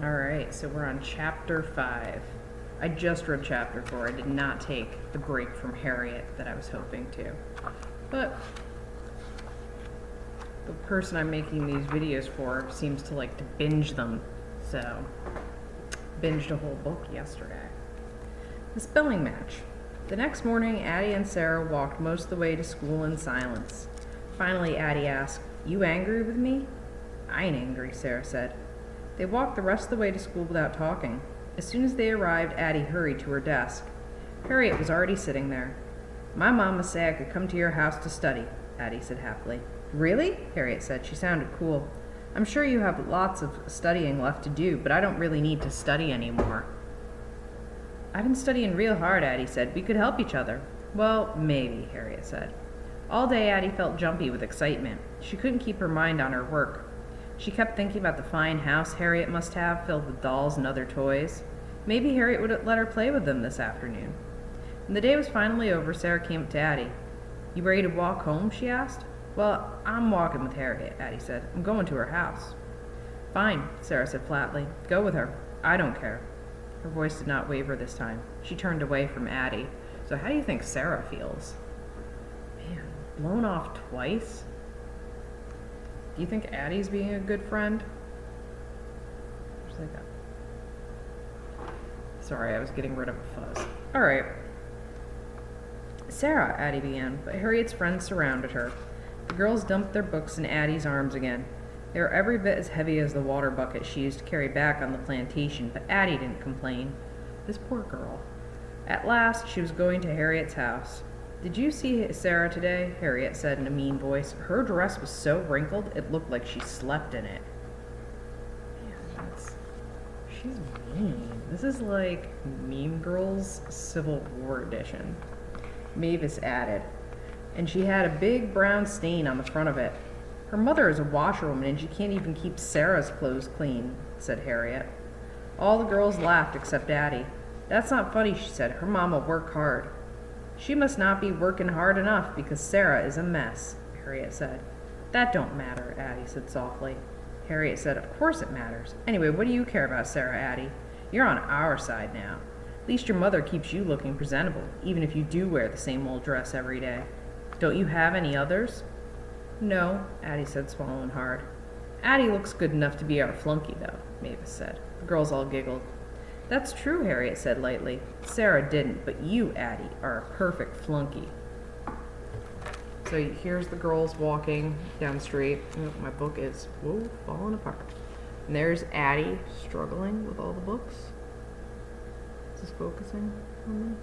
Alright, so we're on chapter 5. I just read chapter 4. I did not take the break from Harriet that I was hoping to. But the person I'm making these videos for seems to like to binge them. So, binged a whole book yesterday. The spelling match. The next morning, Addy and Sarah walked most of the way to school in silence. Finally, Addy asked, "You angry with me?" "I ain't angry," Sarah said. They walked the rest of the way to school without talking. As soon as they arrived, Addy hurried to her desk. Harriet was already sitting there. "My mama said I could come to your house to study," Addy said happily. "Really?" Harriet said. She sounded cool. "I'm sure you have lots of studying left to do, but I don't really need to study anymore." "I've been studying real hard," Addy said. "We could help each other." "Well, maybe," Harriet said. All day, Addy felt jumpy with excitement. She couldn't keep her mind on her work. She kept thinking about the fine house Harriet must have, filled with dolls and other toys. Maybe Harriet would let her play with them this afternoon. When the day was finally over, Sarah came up to Addy. "You ready to walk home?" she asked. "Well, I'm walking with Harriet," Addy said. "I'm going to her house." "Fine," Sarah said flatly. "Go with her. I don't care." Her voice did not waver this time. She turned away from Addy. "So how do you think Sarah feels?" Man, blown off twice? Do you think Addy's being a good friend? Where's that go? Sorry, I was getting rid of a fuzz. Alright. "Sarah," Addy began, but Harriet's friends surrounded her. The girls dumped their books in Addy's arms again. They were every bit as heavy as the water bucket she used to carry back on the plantation, but Addy didn't complain. This poor girl. At last, she was going to Harriet's house. "Did you see Sarah today?" Harriet said in a mean voice. "Her dress was so wrinkled, it looked like she slept in it." Man, she's mean. This is like Mean Girls Civil War edition. Mavis added. "And she had a big brown stain on the front of it. Her mother is a washerwoman and she can't even keep Sarah's clothes clean," said Harriet. All the girls laughed except Addy. "That's not funny," she said. "Her mama worked hard." "She must not be working hard enough because Sarah is a mess," Harriet said. "That don't matter," Addy said softly. Harriet said, "Of course it matters. Anyway, what do you care about Sarah, Addy? You're on our side now. At least your mother keeps you looking presentable, even if you do wear the same old dress every day. Don't you have any others?" "No," Addy said, swallowing hard. "Addy looks good enough to be our flunky, though," Mavis said. The girls all giggled. "That's true," Harriet said lightly. "Sarah didn't, but you, Addy, are a perfect flunky." So here's the girls walking down the street. Oh, my book is, falling apart. And there's Addy struggling with all the books. Is this focusing on me?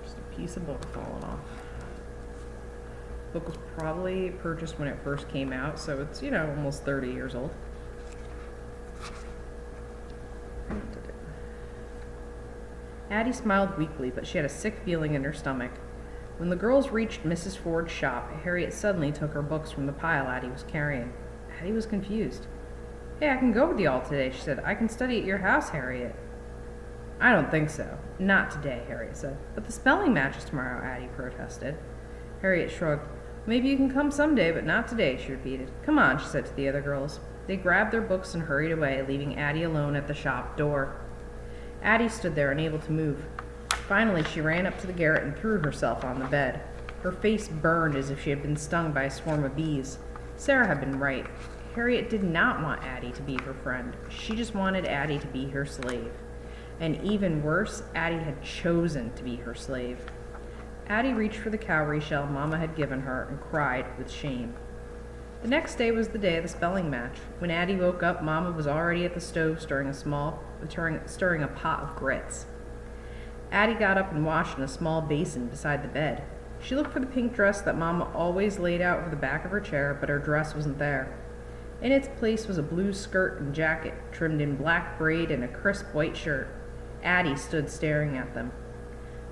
Just a piece of book falling off. The book was probably purchased when it first came out, so it's, almost 30 years old. Addy smiled weakly, but she had a sick feeling in her stomach. When the girls reached Mrs. Ford's shop, Harriet suddenly took her books from the pile Addy was carrying. Addy was confused. "Hey, I can go with you all today," she said. "I can study at your house, Harriet." "I don't think so. Not today," Harriet said. "But the spelling match is tomorrow," Addy protested. Harriet shrugged. "Maybe you can come someday, but not today," she repeated. "Come on," she said to the other girls. They grabbed their books and hurried away, leaving Addy alone at the shop door. Addy stood there, unable to move. Finally, she ran up to the garret and threw herself on the bed. Her face burned as if she had been stung by a swarm of bees. Sarah had been right. Harriet did not want Addy to be her friend. She just wanted Addy to be her slave. And even worse, Addy had chosen to be her slave. Addy reached for the cowrie shell Mama had given her and cried with shame. The next day was the day of the spelling match. When Addy woke up, Mama was already at the stove stirring a pot of grits. Addy got up and washed in a small basin beside the bed. She looked for the pink dress that Mama always laid out over the back of her chair, but her dress wasn't there. In its place was a blue skirt and jacket, trimmed in black braid and a crisp white shirt. Addy stood staring at them.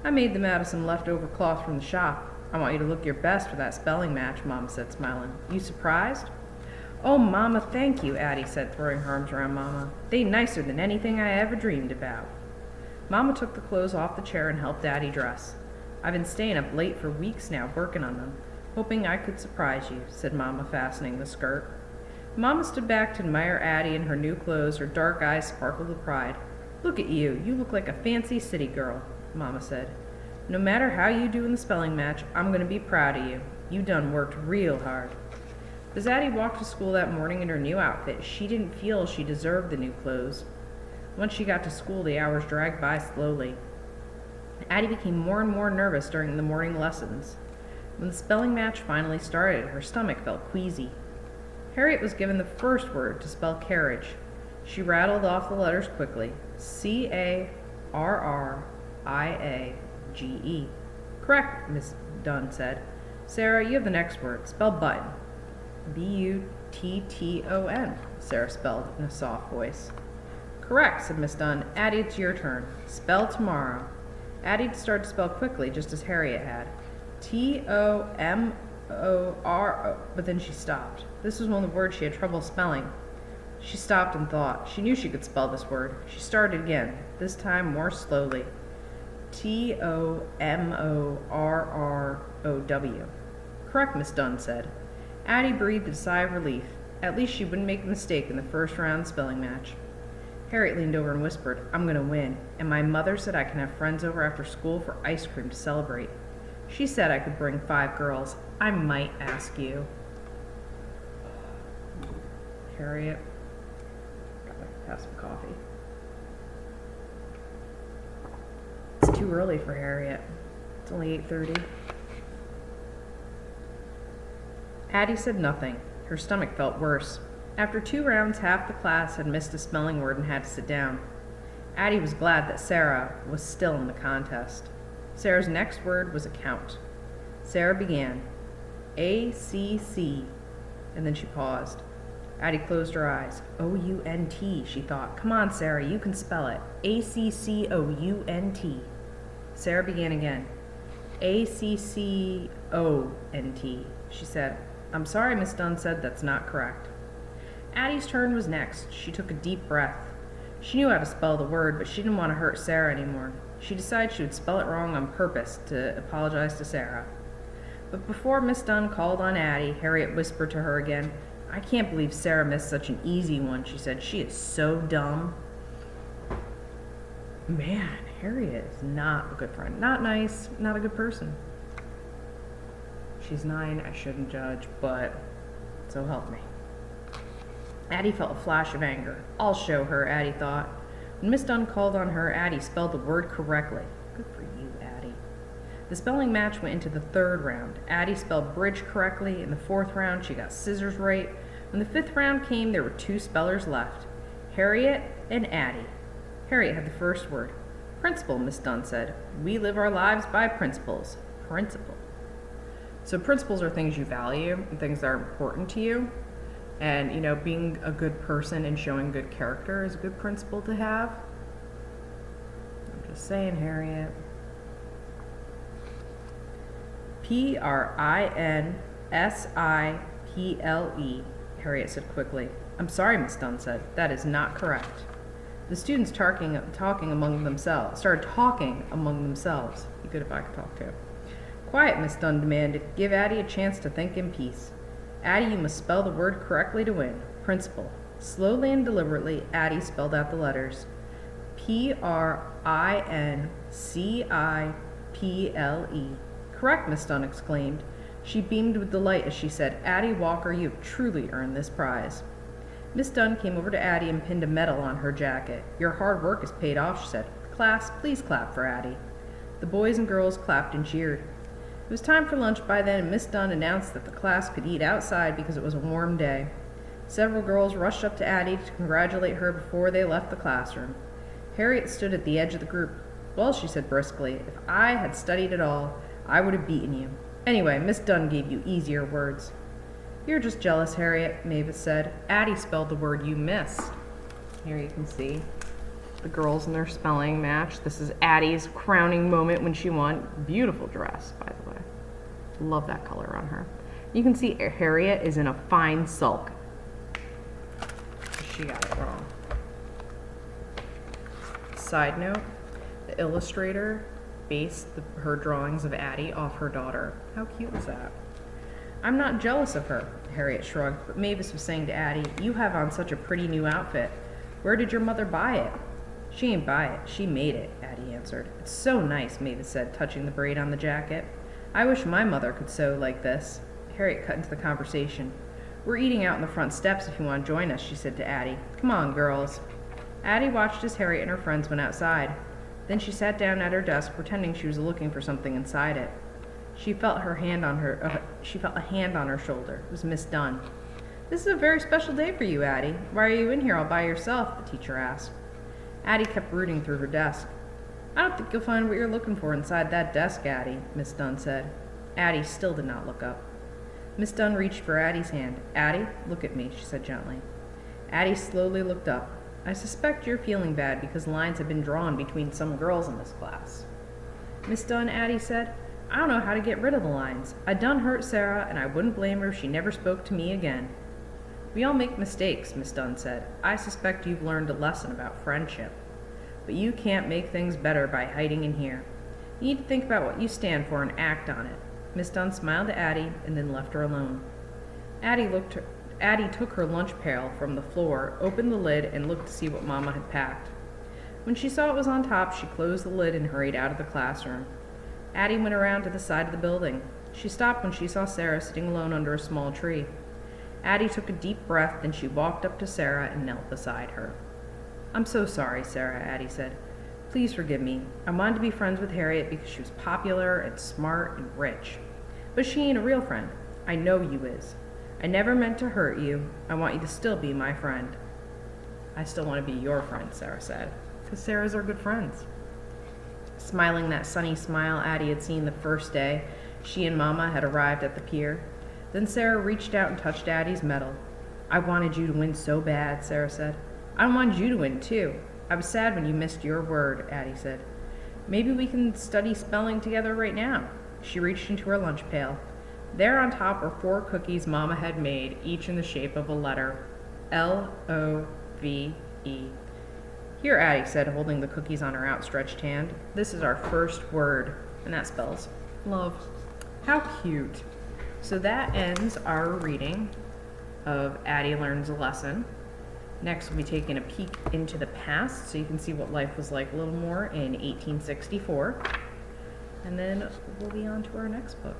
"I made them out of some leftover cloth from the shop. I want you to look your best for that spelling match," Mama said, smiling. "You surprised?" "Oh, Mama, thank you," Addy said, throwing her arms around Mama. "They nicer than anything I ever dreamed about." Mama took the clothes off the chair and helped Addy dress. "I've been staying up late for weeks now, working on them, hoping I could surprise you," said Mama, fastening the skirt. Mama stood back to admire Addy in her new clothes. Her dark eyes sparkled with pride. "Look at you. You look like a fancy city girl," Mama said. "No matter how you do in the spelling match, I'm going to be proud of you. You done worked real hard." As Addy walked to school that morning in her new outfit, she didn't feel she deserved the new clothes. Once she got to school, the hours dragged by slowly. Addy became more and more nervous during the morning lessons. When the spelling match finally started, her stomach felt queasy. Harriet was given the first word to spell carriage. She rattled off the letters quickly. C-A-R-R-I-A-G-E. "Correct," Miss Dunn said. "Sarah, you have the next word. Spell button." "B-U-T-T-O-N," Sarah spelled in a soft voice. "Correct," said Miss Dunn. "Addy, it's your turn. Spell tomorrow." Addy started to spell quickly, just as Harriet had. T-O-M-O-R-O, but then she stopped. This was one of the words she had trouble spelling. She stopped and thought. She knew she could spell this word. She started again, this time more slowly. T-O-M-O-R-R-O-W. "Correct," Miss Dunn said. Addy breathed a sigh of relief. At least she wouldn't make a mistake in the first round spelling match. Harriet leaned over and whispered, "I'm going to win, and my mother said I can have friends over after school for ice cream to celebrate. She said I could bring 5 girls. I might ask you." Harriet. Gotta have some coffee. It's too early for Harriet. It's only 8:30. Addy said nothing. Her stomach felt worse. After 2 rounds, half the class had missed a spelling word and had to sit down. Addy was glad that Sarah was still in the contest. Sarah's next word was account. Sarah began, A-C-C, and then she paused. Addy closed her eyes. O-U-N-T, she thought. "Come on, Sarah, you can spell it. A-C-C-O-U-N-T. Sarah began again. A-C-C-O-N-T, she said. "I'm sorry," Miss Dunn said, "that's not correct." Addy's turn was next. She took a deep breath. She knew how to spell the word, but she didn't want to hurt Sarah anymore. She decided she would spell it wrong on purpose to apologize to Sarah. But before Miss Dunn called on Addy, Harriet whispered to her again. "I can't believe Sarah missed such an easy one," she said. "She is so dumb." Man, Harriet is not a good friend. Not nice, not a good person. She's 9, I shouldn't judge, but so help me. Addy felt a flash of anger. "I'll show her," Addy thought. When Miss Dunn called on her, Addy spelled the word correctly. Good for you, Addy. The spelling match went into the 3rd round. Addy spelled bridge correctly. In the 4th round, she got scissors right. When the 5th round came, there were 2 spellers left, Harriet and Addy. Harriet had the first word. "Principle," Miss Dunn said. "We live our lives by principles." Principle. So principles are things you value and things that are important to you. And, being a good person and showing good character is a good principle to have. I'm just saying, Harriet. P-R-I-N-S-I-P-L-E, Harriet said quickly. "I'm sorry," Miss Dunn said. "That is not correct." The students started talking among themselves. Be good if I could talk too. "Quiet," Miss Dunn demanded. "Give Addy a chance to think in peace. Addy, you must spell the word correctly to win. Principle." Slowly and deliberately, Addy spelled out the letters. P-R-I-N-C-I-P-L-E. "Correct," Miss Dunn exclaimed. She beamed with delight as she said, "Addy Walker, you have truly earned this prize." Miss Dunn came over to Addy and pinned a medal on her jacket. "Your hard work has paid off," she said. "Class, please clap for Addy." The boys and girls clapped and cheered. It was time for lunch by then, and Miss Dunn announced that the class could eat outside because it was a warm day. Several girls rushed up to Addy to congratulate her before they left the classroom. Harriet stood at the edge of the group. "Well," she said briskly, "if I had studied at all, I would have beaten you. Anyway, Miss Dunn gave you easier words." "You're just jealous, Harriet," Mavis said. "Addy spelled the word you missed." Here you can see the girls in their spelling match. This is Addy's crowning moment when she won. Beautiful dress, by the way. Love that color on her. You can see Harriet is in a fine sulk. She got it wrong. Side note, the illustrator based her drawings of Addy off her daughter. How cute was that? I'm not jealous of her, Harriet shrugged, but Mavis was saying to Addie, you have on such a pretty new outfit. Where did your mother buy it? She ain't buy it, she made it, Addie answered. It's so nice, Mavis said, touching the braid on the jacket. I wish my mother could sew like this. Harriet cut into the conversation. We're eating out in the front steps if you want to join us, she said to Addie. Come on, girls. Addie watched as Harriet and her friends went outside. Then she sat down at her desk, pretending she was looking for something inside it. She felt a hand on her shoulder. It was Miss Dunn. This is a very special day for you, Addie. Why are you in here all by yourself? The teacher asked. Addie kept rooting through her desk. I don't think you'll find what you're looking for inside that desk, Addie, Miss Dunn said. Addie still did not look up. Miss Dunn reached for Addie's hand. Addie, look at me, she said gently. Addie slowly looked up. I suspect you're feeling bad because lines have been drawn between some girls in this class. Miss Dunn, Addie said, I don't know how to get rid of the lines. I done hurt Sarah, and I wouldn't blame her if she never spoke to me again. We all make mistakes, Miss Dunn said. I suspect you've learned a lesson about friendship. But you can't make things better by hiding in here. You need to think about what you stand for and act on it. Miss Dunn smiled at Addie and then left her alone. Addie took her lunch pail from the floor, opened the lid, and looked to see what Mama had packed. When she saw it was on top, she closed the lid and hurried out of the classroom. Addie went around to the side of the building. She stopped when she saw Sarah sitting alone under a small tree. Addie took a deep breath, then she walked up to Sarah and knelt beside her. I'm so sorry, Sarah, Addie said. Please forgive me. I wanted to be friends with Harriet because she was popular and smart and rich. But she ain't a real friend. I know you is. I never meant to hurt you. I want you to still be my friend. I still want to be your friend, Sarah said, because Sarahs are good friends. Smiling that sunny smile Addie had seen the first day she and Mama had arrived at the pier. Then Sarah reached out and touched Addie's medal. I wanted you to win so bad, Sarah said. I wanted you to win, too. I was sad when you missed your word, Addie said. Maybe we can study spelling together right now. She reached into her lunch pail. There on top were 4 cookies Mama had made, each in the shape of a letter. L-O-V-E. Here, Addie said, holding the cookies on her outstretched hand. This is our first word, and that spells love. How cute. So that ends our reading of Addy Learns a Lesson. Next, we'll be taking a peek into the past so you can see what life was like a little more in 1864. And then we'll be on to our next book.